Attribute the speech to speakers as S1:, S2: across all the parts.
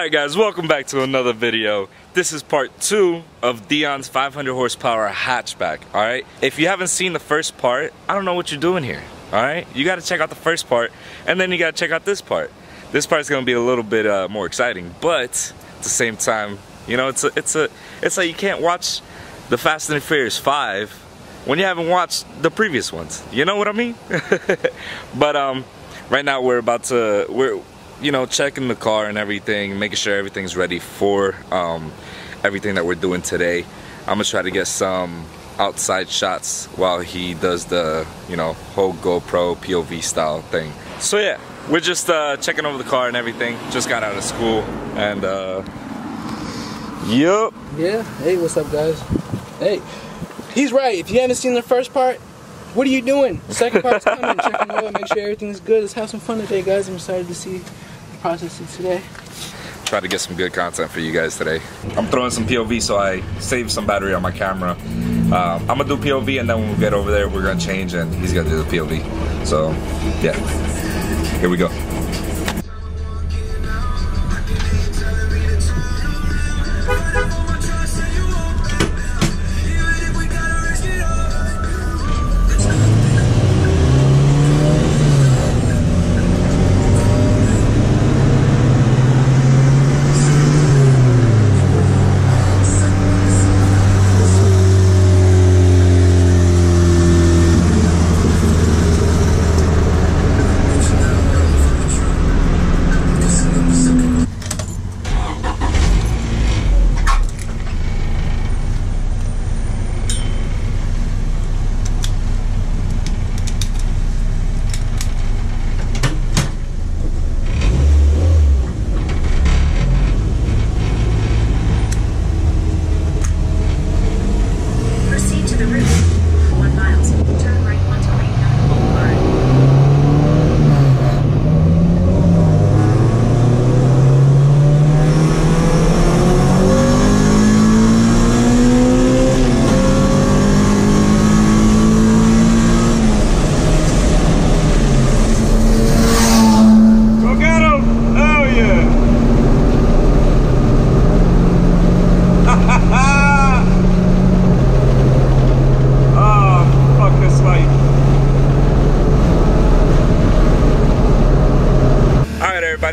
S1: Alright guys, welcome back to another video. This is part 2 of Dion's 500 horsepower hatchback, alright? If you haven't seen the first part, I don't know what you're doing here, alright? You gotta check out the first part, and then you gotta check out this part. This part's gonna be a little bit more exciting, but at the same time, you know, it's like you can't watch the Fast and the Furious 5 when you haven't watched the previous ones. You know what I mean? But right now we're you know, checking the car and everything, making sure everything's ready for everything that we're doing today. I'm gonna try to get some outside shots while he does the, you know, whole GoPro POV style thing. So yeah, we're just checking over the car and everything. Just got out of school and yup.
S2: Yeah, hey, what's up guys? Hey, he's right. If you haven't seen the first part, what are you doing? The second part's coming. Check them out, make sure everything's good. Let's have some fun today, guys. I'm excited to see the process of today.
S1: Try to get some good content for you guys today. I'm throwing some POV so I save some battery on my camera. I'm gonna do POV and then when we get over there, we're gonna change and he's gonna do the POV. So, yeah, here we go.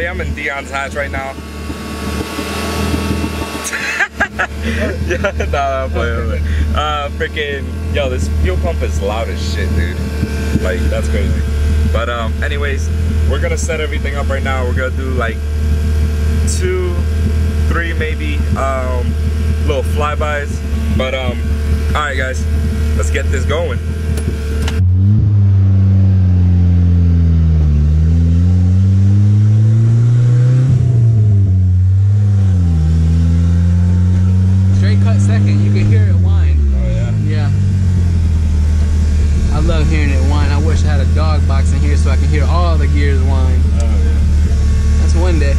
S1: I'm in Dion's hatch right now. Yeah, nah, I'm playing. Freaking, yo, this fuel pump is loud as shit, dude. Like, that's crazy. But anyways, we're gonna set everything up right now. We're gonna do like 2, 3 maybe little flybys. But all right, guys, let's get this going.
S2: Second, you can hear it whine.
S1: Oh yeah?
S2: Yeah. I love hearing it whine. I wish I had a dog box in here so I can hear all the gears whine.
S1: Oh yeah.
S2: That's one day.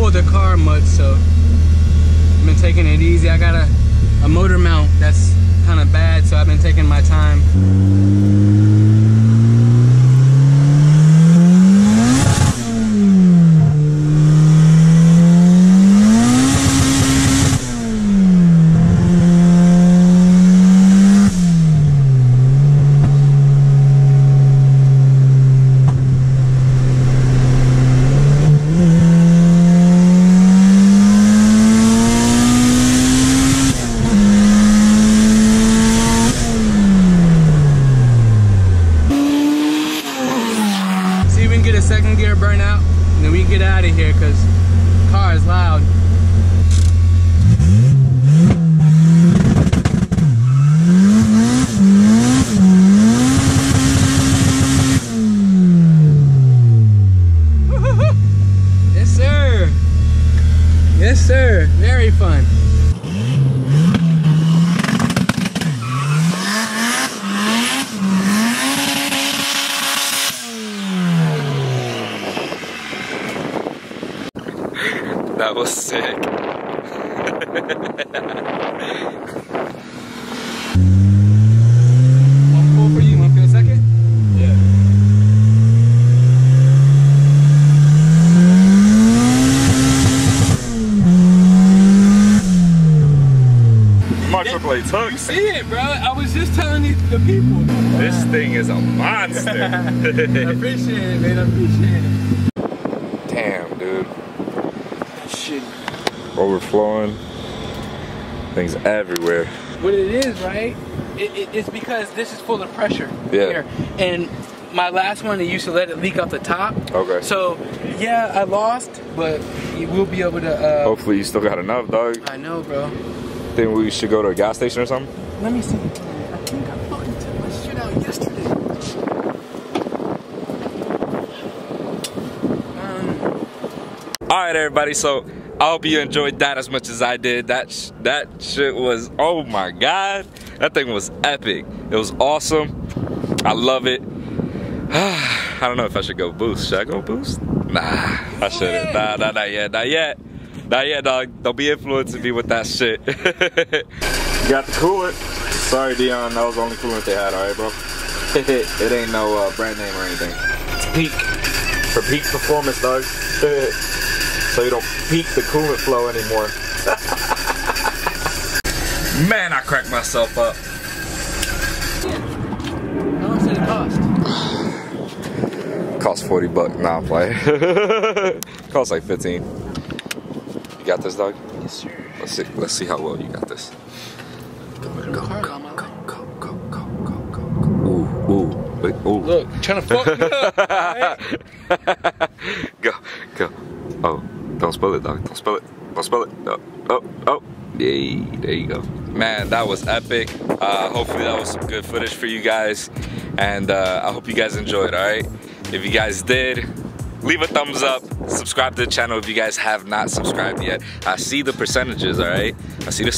S2: The car much, so I've been taking it easy. I got a motor mount that's kind of bad, so I've been taking my time. second gear burn out, and then we can get out of here because car is loud. Yes, sir. Yes, sir. Very fun.
S1: That was sick.
S2: One pull for you. Want to feel a second?
S1: Yeah. My chocolate
S2: You
S1: tucks.
S2: see it, bro. I was just telling the people.
S1: This thing is a monster.
S2: I appreciate it, man. I appreciate it.
S1: Damn, dude.
S2: Shit.
S1: Overflowing. Things everywhere.
S2: What it is, right? It's because this is full of pressure.
S1: Yeah.
S2: Here. And my last one, it used to let it leak off the top.
S1: Okay.
S2: So, yeah, I lost, but you will be able to.
S1: Hopefully you still got enough, dog.
S2: I know, bro.
S1: Think we should go to a gas station or something?
S2: Let me see. I think I fucking took my shit out yesterday.
S1: Alright, everybody, so I hope you enjoyed that as much as I did. That shit was, oh my god. That thing was epic. It was awesome. I love it. I don't know if I should go boost. Should I go boost? Nah, I shouldn't. Nah, not yet, not yet. Not yet, dog. Don't be influencing me with that shit. You got the coolant. Sorry, Dion. That was the only coolant they had, alright, bro? It ain't no brand name or anything. It's peak. For peak performance, dog. So you don't peak the coolant flow anymore. Man, I cracked myself up.
S2: How much did it cost?
S1: Cost 40 bucks. Nah, I'm playing. Cost like 15. You got this, dog?
S2: Yes, sir.
S1: Let's see how well you got this. Go. Ooh. Wait, ooh.
S2: Look, trying to fuck me up. Right?
S1: Go. Oh, don't spill it, dog. Don't spill it. Oh. Yay, there you go. Man, that was epic. Hopefully that was some good footage for you guys. And I hope you guys enjoyed, alright? If you guys did, leave a thumbs up. Subscribe to the channel if you guys have not subscribed yet. I see the percentages, alright? I see the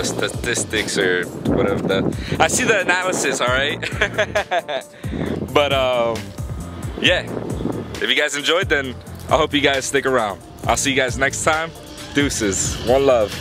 S1: statistics or whatever. I see the analysis, alright? But yeah. If you guys enjoyed, then I hope you guys stick around. I'll see you guys next time. Deuces. One love.